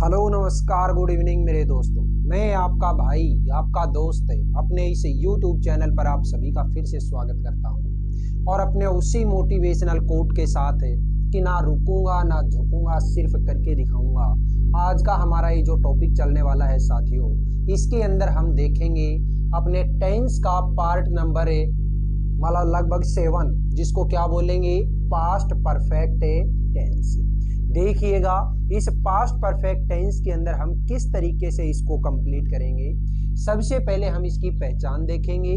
Hello नमस्कार good evening मेरे दोस्तों। मैं आपका भाई आपका दोस्त अपने इस YouTube चैनल पर आप सभी का फिर से स्वागत करता हूं और अपने उसी मोटिवेशनल कोट के साथ कि ना रुकूंगा ना झुकूंगा, सिर्फ करके दिखाऊंगा। आज का हमारा ये जो टॉपिक चलने वाला है साथियों, इसके अंदर हम देखेंगे अपने टेंस का पार्ट नंबर मतलब लगभग 7, जिसको क्या बोलेंगे, पास्ट परफेक्ट टेंस। देखिएगा इस पास्ट परफेक्ट टेंस के अंदर हम किस तरीके से इसको कंप्लीट करेंगे। सबसे पहले हम इसकी पहचान देखेंगे,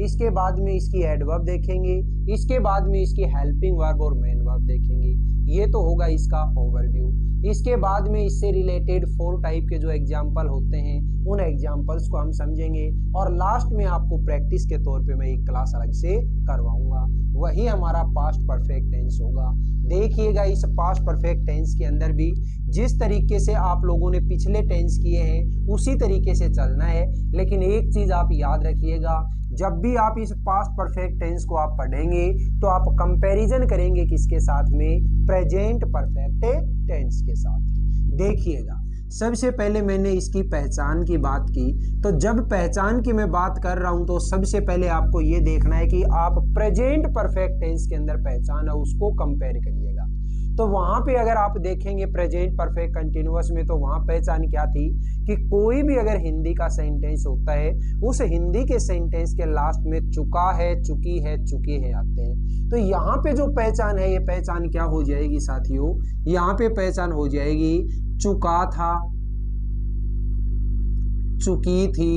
इसके बाद में इसकी एडवर्ब देखेंगे, इसके बाद में इसकी हेल्पिंग वर्ब और मेन वर्ब देखेंगे। ये तो होगा इसका ओवरव्यू। इसके बाद में इससे रिलेटेड 4 टाइप के जो एग्जाम्पल होते हैं उन एग्जाम्पल्स को हम समझेंगे और लास्ट में आपको प्रैक्टिस के तौर पे मैं एक क्लास अलग से करवाऊंगा। वही हमारा पास्ट परफेक्ट टेंस होगा। देखिएगा इस पास्ट परफेक्ट टेंस के अंदर भी जिस तरीके से आप लोगों ने पिछले टेंस किए हैं उसी तरीके से चलना है। लेकिन एक चीज आप याद रखिएगा, जब भी आप इस पास्ट परफेक्ट टेंस को आप पढ़ेंगे तो आप कंपैरिजन करेंगे किसके साथ में, प्रेजेंट परफेक्ट टेंस के साथ। देखिएगा सबसे पहले मैंने इसकी पहचान की बात की, तो जब पहचान की मैं बात कर रहा हूं तो सबसे पहले आपको ये देखना है कि आप प्रेजेंट परफेक्ट टेंस के अंदर पहचान है उसको कंपेयर करिएगा। तो वहां पे अगर आप देखेंगे प्रेजेंट परफेक्ट कंटिन्यूअस में, तो वहां पहचान क्या थी कि कोई भी अगर हिंदी का सेंटेंस होता है उस हिंदी के सेंटेंस के लास्ट में चुका है, चुकी है, चुके हैं आते हैं। तो यहाँ पे जो पहचान है ये पहचान क्या हो जाएगी साथियों, यहाँ पे पहचान हो जाएगी चुका था, चुकी थी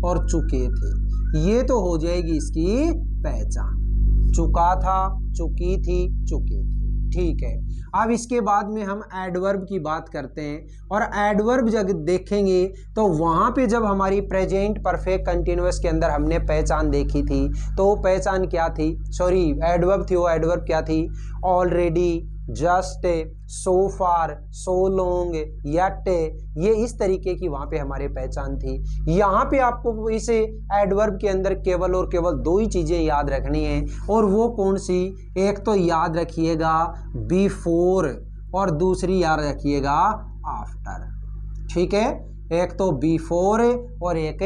और चुके थे। ये तो हो जाएगी इसकी पहचान, चुका था, चुकी थी, चुके थे। ठीक है, अब इसके बाद में हम एडवर्ब की बात करते हैं और एडवर्ब जब देखेंगे तो वहां पे जब हमारी प्रेजेंट परफेक्ट कंटिन्यूअस के अंदर हमने पहचान देखी थी तो वो पहचान क्या थी, सॉरी एडवर्ब थी, वो एडवर्ब क्या थी, ऑलरेडी, जस्ट, सो फार, सो लॉन्ग, यट, ये इस तरीके की वहां पे हमारे पहचान थी। यहाँ पे आपको इस एडवर्ब के अंदर केवल और केवल 2 ही चीजें याद रखनी है और वो कौन सी, एक तो याद रखिएगा बिफोर और दूसरी याद रखिएगा आफ्टर। ठीक है, एक तो बिफोर और एक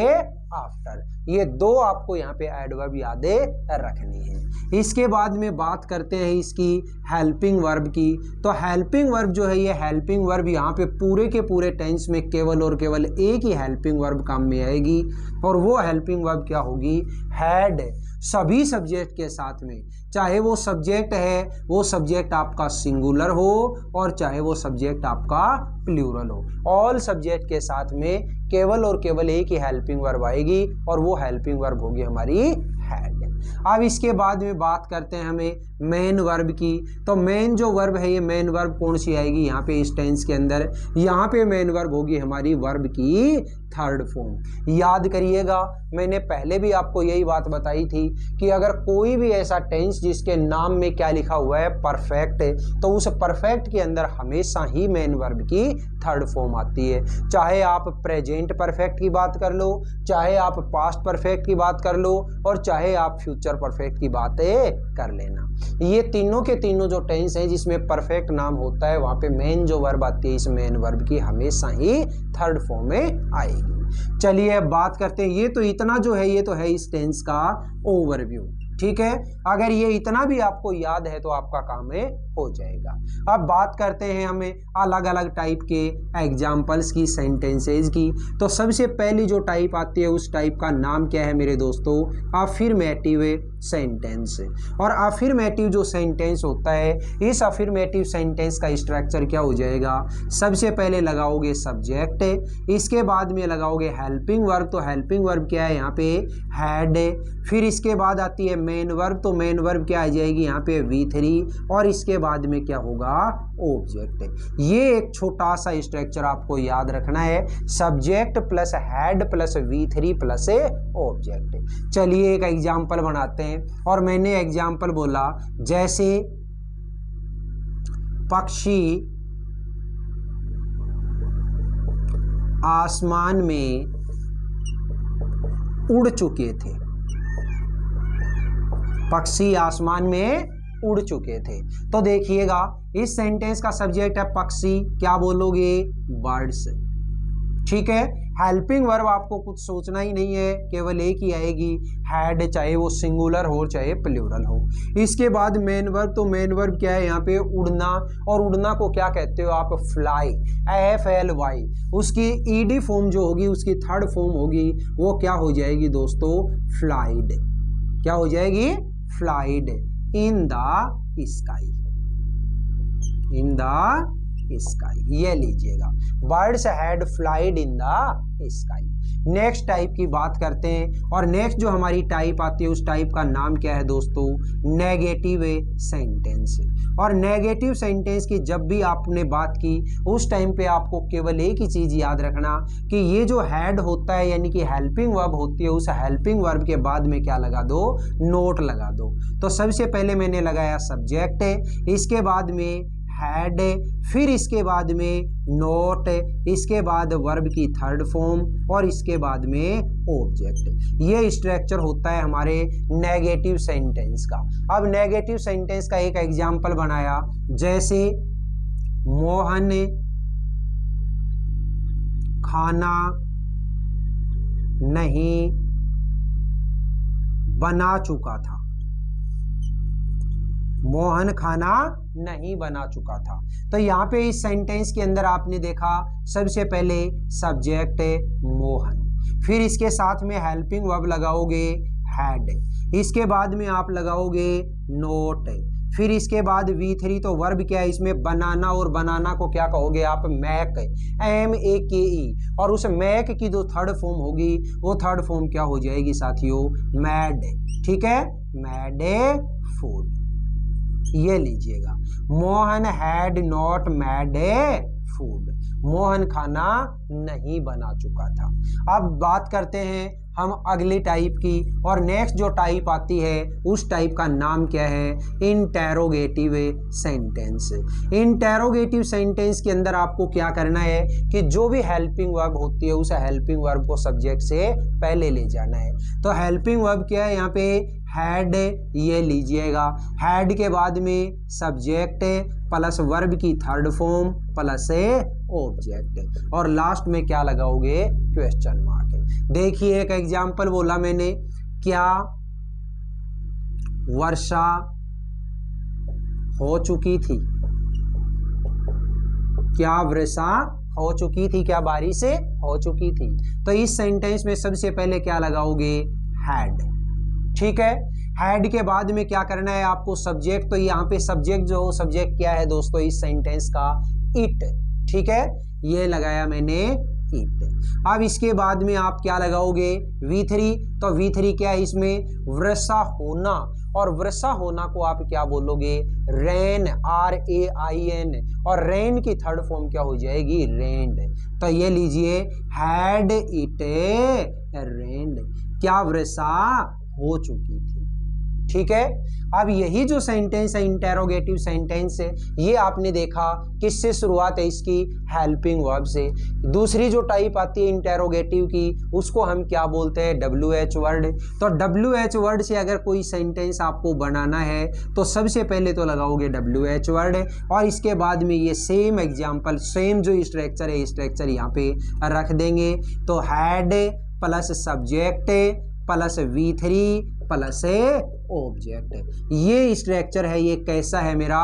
आफ्टर, ये 2 आपको यहाँ पे एडवर्ब यादें रखनी है। इसके बाद में बात करते हैं इसकी हेल्पिंग वर्ब की। तो हेल्पिंग वर्ब जो है ये हेल्पिंग वर्ब यहाँ पे पूरे के पूरे टेंस में केवल और केवल एक ही हेल्पिंग वर्ब काम में आएगी और वो हेल्पिंग वर्ब क्या होगी, हैड। सभी सब्जेक्ट के साथ में, चाहे वो सब्जेक्ट है वो सब्जेक्ट आपका सिंगुलर हो और चाहे वो सब्जेक्ट आपका प्लूरल हो, ऑल सब्जेक्ट के साथ में केवल और केवल एक ही हेल्पिंग वर्ब आएगी और वो हेल्पिंग वर्ब होगी हमारी हैड। अब इसके बाद में बात करते हैं हमें मेन वर्ब की। तो मेन जो वर्ब है ये मेन वर्ब कौन सी आएगी यहाँ पे इस टेंस के अंदर, यहाँ पे मेन वर्ब होगी हमारी वर्ब की थर्ड फॉर्म। याद करिएगा मैंने पहले भी आपको यही बात बताई थी कि अगर कोई भी ऐसा टेंस जिसके नाम में क्या लिखा हुआ है परफेक्ट, तो उस परफेक्ट के अंदर हमेशा ही मेन वर्ब की थर्ड फॉर्म आती है। चाहे आप प्रेजेंट परफेक्ट की बात कर लो, चाहे आप पास्ट परफेक्ट की बात कर लो और चाहे आप फ्यूचर परफेक्ट की बातें कर लेना। ये तीनों के तीनों जो टेंस हैं जिसमें परफेक्ट नाम होता है वहां पे मेन जो वर्ब आती है इस मेन वर्ब की हमेशा ही थर्ड फॉर्म में आएगी। चलिए अब बात करते हैं, ये तो इतना जो है ये तो है इस टेंस का ओवरव्यू। ठीक है, अगर ये इतना भी आपको याद है तो आपका काम है हो जाएगा। अब बात करते हैं हमें अलग अलग टाइप के एग्जाम्पल्स की, सेंटेंसेज की। तो सबसे पहली जो टाइप आती है उस टाइप का नाम क्या है मेरे दोस्तों, अफर्मेटिव सेंटेंस। और अफर्मेटिव जो सेंटेंस होता है इस अफर्मेटिव सेंटेंस का स्ट्रक्चर क्या हो जाएगा, सबसे पहले लगाओगे सब्जेक्ट, इसके बाद में लगाओगे हेल्पिंग वर्ब। तो हेल्पिंग वर्ब क्या है यहाँ पे हैड, फिर इसके बाद आती है मेन वर्ब। तो मेन वर्ब क्या आ जाएगी यहाँ पे V3 और इसके बाद में क्या होगा ऑब्जेक्ट। ये एक छोटा सा स्ट्रक्चर आपको याद रखना है, subject plus had plus V3 plus object. चलिए एक एग्जाम्पल बनाते हैं और मैंने एग्जाम्पल बोला जैसे पक्षी आसमान में उड़ चुके थे, पक्षी आसमान में उड़ चुके थे। तो देखिएगा इस सेंटेंस का सब्जेक्ट है पक्षी, क्या बोलोगे, बर्ड्स। ठीक है, हेल्पिंग वर्ब आपको कुछ सोचना ही नहीं है, केवल एक ही आएगी, हैड, चाहे वो सिंगुलर हो चाहे प्लूरल हो। इसके बाद मेन वर्ब, तो मेन वर्ब क्या है यहाँ पे, उड़ना, और उड़ना को क्या कहते हो आप, फ्लाई, FLY। उसकी ED फॉर्म जो होगी, उसकी थर्ड फॉर्म होगी, वो क्या हो जाएगी दोस्तों, फ्लाइड। क्या हो जाएगी, flied in the sky, in the sky. ये लीजिएगा, birds had flied in the sky. Next type की बात करते हैं, और नेक्स्ट जो हमारी टाइप आती है उस टाइप का नाम क्या है दोस्तों, नेगेटिव सेंटेंस। और नेगेटिव सेंटेंस की जब भी आपने बात की उस टाइम पे आपको केवल एक ही चीज याद रखना कि ये जो हैड होता है यानी कि हेल्पिंग वर्ब होती है, उस हेल्पिंग वर्ब के बाद में क्या लगा दो, नोट लगा दो। तो सबसे पहले मैंने लगाया सब्जेक्ट, इसके बाद में हैड, फिर इसके बाद में नोट, इसके बाद वर्ब की थर्ड फॉर्म, और इसके बाद में ऑब्जेक्ट। ये स्ट्रक्चर होता है हमारे नेगेटिव सेंटेंस का। अब नेगेटिव सेंटेंस का एक एग्जांपल बनाया, जैसे मोहन खाना नहीं बना चुका था, मोहन खाना नहीं बना चुका था। तो यहाँ पे इस सेंटेंस के अंदर आपने देखा सबसे पहले सब्जेक्ट मोहन, फिर इसके साथ में हेल्पिंग वर्ब लगाओगे हैड, इसके बाद में आप लगाओगे नोट, फिर इसके बाद V3, तो वर्ब क्या है इसमें, बनाना, और बनाना को क्या कहोगे आप, मैक, MAKE, और उस मैक की जो थर्ड फॉर्म होगी वो थर्ड फॉर्म क्या हो जाएगी साथियों, मैड। ठीक है, मैड फूड। ये लीजिएगा, Mohan had not mad food, Mohan खाना नहीं बना चुका था। अब बात करते हैं हम अगली टाइप की, और नेक्स्ट जो टाइप आती है उस टाइप का नाम क्या है, इंटेरोगेटिव सेंटेंस। इंटेरोगेटिव सेंटेंस के अंदर आपको क्या करना है कि जो भी हेल्पिंग वर्ब होती है उस हेल्पिंग वर्ब को सब्जेक्ट से पहले ले जाना है। तो हेल्पिंग वर्ब क्या है यहाँ पे, हैड, ये लीजिएगा, हैड के बाद में सब्जेक्ट प्लस वर्ब की थर्ड फॉर्म प्लस ऑब्जेक्ट, और लास्ट में क्या लगाओगे, क्वेश्चन मार्क। देखिए एक एग्जांपल बोला मैंने, क्या वर्षा हो चुकी थी, क्या वर्षा हो चुकी थी, क्या बारिश हो चुकी थी। तो इस सेंटेंस में सबसे पहले क्या लगाओगे, हैड। ठीक है, हैड के बाद में क्या करना है आपको, सब्जेक्ट। तो यहाँ पे सब्जेक्ट जो सब्जेक्ट क्या है दोस्तों इस सेंटेंस का, इट। ठीक है, ये लगाया मैंने इट। अब इसके बाद में आप क्या लगाओगे, V3। तो V3 क्या है इसमें, वर्षा होना, और वर्षा होना को आप क्या बोलोगे, रेन, RAIN, और रेन की थर्ड फॉर्म क्या हो जाएगी, रेन्ड। तो ये लीजिए, हैड इट रेन्ड, क्या वर्षा हो चुकी थी। ठीक है, अब यही जो सेंटेंस है इंटेरोगेटिव सेंटेंस है, ये आपने देखा किससे शुरुआत है इसकी, हेल्पिंग वर्ब से। दूसरी जो टाइप आती है इंटेरोगेटिव की उसको हम क्या बोलते हैं, WH वर्ड। तो WH वर्ड से अगर कोई सेंटेंस आपको बनाना है तो सबसे पहले तो लगाओगे WH वर्ड, और इसके बाद में ये सेम एग्जाम्पल, सेम जो स्ट्रक्चर है स्ट्रक्चर यहाँ पे रख देंगे। तो had plus subject plus V3 plus object, ये स्ट्रक्चर है। ये कैसा है मेरा,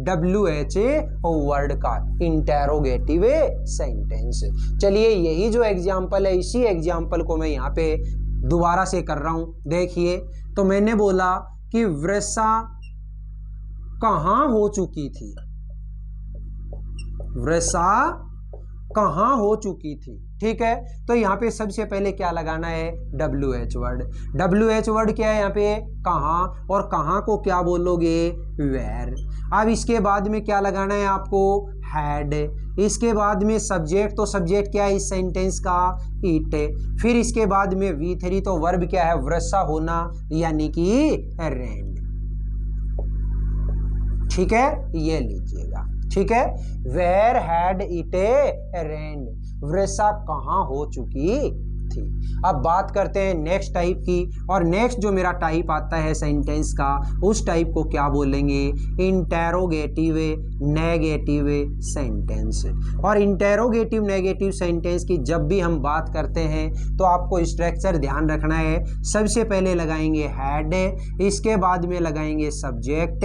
WH वर्ड का इंटेरोगेटिव सेंटेंस। चलिए यही जो एग्जाम्पल है इसी एग्जाम्पल को मैं यहाँ पे दोबारा से कर रहा हूं। देखिए, तो मैंने बोला कि वर्षा कहाँ हो चुकी थी, वर्षा कहाँ हो चुकी थी। ठीक है, तो यहाँ पे सबसे पहले क्या लगाना है, WH वर्ड। WH वर्ड क्या है यहाँ पे, कहाँ, और कहाँ को क्या बोलोगे, वेयर। अब इसके बाद में क्या लगाना है आपको, हैड। इसके बाद में सब्जेक्ट, तो सब्जेक्ट क्या है इस सेंटेंस का, इट। फिर इसके बाद में V3, तो वर्ब क्या है, वर्षा होना यानी कि रेन्ड। ठीक है, ये लीजिएगा। ठीक है, वेयर हैड इट रेन्ड, वर्षा कहाँ हो चुकी थी। अब बात करते हैं नेक्स्ट टाइप की, और नेक्स्ट जो मेरा टाइप आता है सेंटेंस का, उस टाइप को क्या बोलेंगे, इंटेरोगेटिव नेगेटिव सेंटेंस। और इंटेरोगेटिव नेगेटिव सेंटेंस की जब भी हम बात करते हैं तो आपको स्ट्रक्चर ध्यान रखना है। सबसे पहले लगाएंगे हैड, इसके बाद में लगाएंगे सब्जेक्ट,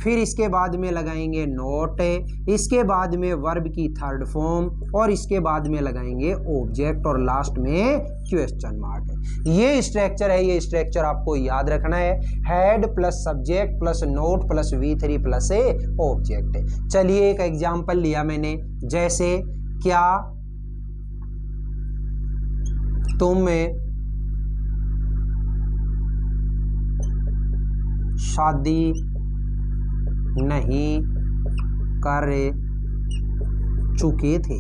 फिर इसके बाद में लगाएंगे नोट, इसके बाद में वर्ब की थर्ड फॉर्म, और इसके बाद में लगाएंगे ऑब्जेक्ट, और लास्ट में क्वेश्चन मार्क। ये स्ट्रक्चर है, ये स्ट्रक्चर आपको याद रखना है। Head plus subject plus note plus V3 plus object. चलिए एक एग्जांपल लिया मैंने, जैसे क्या तुम शादी नहीं कर चुके थे।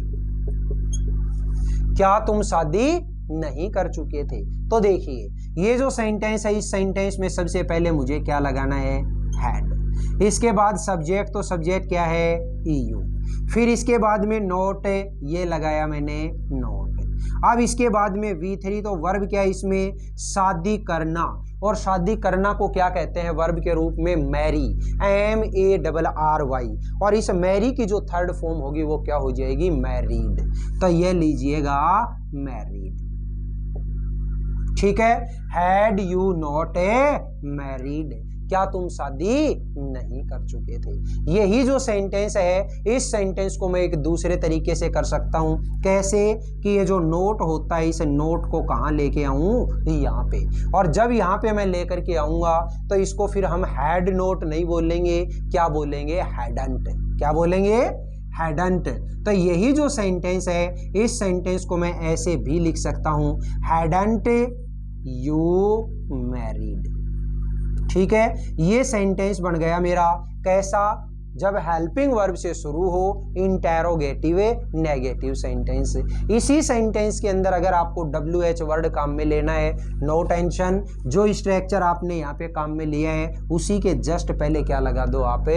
क्या तुम शादी नहीं कर चुके थे। तो देखिए ये जो सेंटेंस है, इस सेंटेंस में सबसे पहले मुझे क्या लगाना है, हैड। इसके बाद सब्जेक्ट, तो सब्जेक्ट क्या है, EU। फिर इसके बाद में नोट, ये लगाया मैंने नोट। अब इसके बाद में V3, तो वर्ब क्या है इसमें, शादी करना, और शादी करना को क्या कहते हैं वर्ब के रूप में, मैरी, MARRY। और इस मैरी की जो थर्ड फॉर्म होगी वो क्या हो जाएगी, मैरिड। तो ये लीजिएगा मैरिड, ठीक है। हैड यू नॉट मैरिड, क्या तुम शादी नहीं कर चुके थे। यही जो सेंटेंस है, इस सेंटेंस को मैं एक दूसरे तरीके से कर सकता हूं। कैसे कि ये जो नोट होता है, इस नोट को कहाँ लेके आऊं, यहाँ पे। और जब यहाँ पे मैं लेकर के आऊंगा तो इसको फिर हम हैड नोट नहीं बोलेंगे, क्या बोलेंगे, हैडंट। क्या बोलेंगे, हैडंट। तो यही जो सेंटेंस है, इस सेंटेंस को मैं ऐसे भी लिख सकता हूं, हैडंट यू मैरिड। ठीक है, ये सेंटेंस बन गया मेरा कैसा, जब हेल्पिंग वर्ब से शुरू हो, इंटेरोगेटिव नेगेटिव सेंटेंस। इसी सेंटेंस के अंदर अगर आपको WH वर्ड काम में लेना है, नो टेंशन, जो स्ट्रक्चर आपने यहाँ पे काम में लिया है उसी के जस्ट पहले क्या लगा दो, आप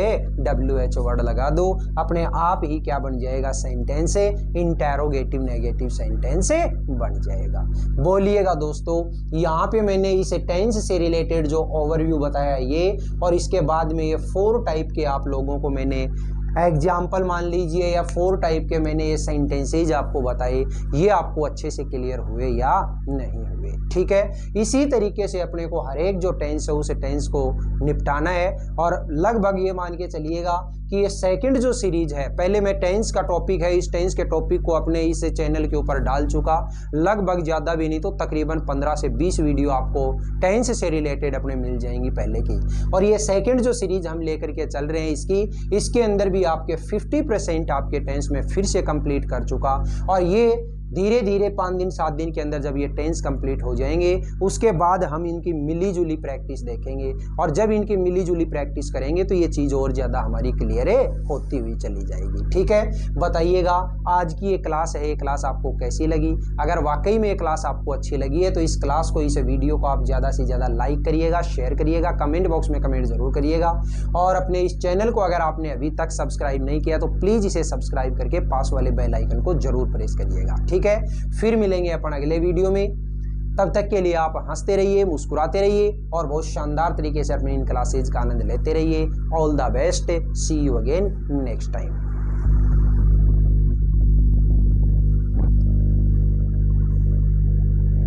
WH वर्ड लगा दो, अपने आप ही क्या बन जाएगा, सेंटेंस इंटेरोगेटिव नेगेटिव सेंटेंस बन जाएगा। बोलिएगा दोस्तों, यहाँ पे मैंने इस टेंस से रिलेटेड जो ओवरव्यू बताया ये, और इसके बाद में ये 4 टाइप के आप लोगों को मैंने एग्जाम्पल मान लीजिए, या 4 टाइप के मैंने ये सेंटेंसेज आपको बताए, ये आपको अच्छे से क्लियर हुए या नहीं हुए। ठीक है, इसी तरीके से अपने को हर एक जो टेंस है उस टेंस को निपटाना है। और लगभग ये मान के चलिएगा कि ये सेकंड जो सीरीज है, पहले मैं टेंस का टॉपिक है, इस टेंस के टॉपिक को अपने इस चैनल के ऊपर डाल चुका, लगभग ज़्यादा भी नहीं तो तकरीबन 15 से 20 वीडियो आपको टेंस से रिलेटेड अपने मिल जाएंगी पहले की। और ये सेकंड जो सीरीज हम लेकर के चल रहे हैं इसके अंदर भी आपके 50% आपके टेंस में फिर से कंप्लीट कर चुका। और ये धीरे धीरे 5 दिन 7 दिन के अंदर जब ये टेंस कंप्लीट हो जाएंगे, उसके बाद हम इनकी मिली जुली प्रैक्टिस देखेंगे। और जब इनकी मिली जुली प्रैक्टिस करेंगे तो ये चीज़ और ज़्यादा हमारी क्लियर होती हुई चली जाएगी। ठीक है, बताइएगा आज की ये क्लास है, ये क्लास आपको कैसी लगी। अगर वाकई में ये क्लास आपको अच्छी लगी है तो इस क्लास को, इस वीडियो को आप ज़्यादा से ज़्यादा लाइक करिएगा, शेयर करिएगा, कमेंट बॉक्स में कमेंट ज़रूर करिएगा। और अपने इस चैनल को अगर आपने अभी तक सब्सक्राइब नहीं किया तो प्लीज़ इसे सब्सक्राइब करके पास वाले बेल आइकन को जरूर प्रेस करिएगा। ठीक है, फिर मिलेंगे अपन अगले वीडियो में। तब तक के लिए आप हंसते रहिए, मुस्कुराते रहिए और बहुत शानदार तरीके से अपनी इन क्लासेज का आनंद लेते रहिए। All the best, see you again next time.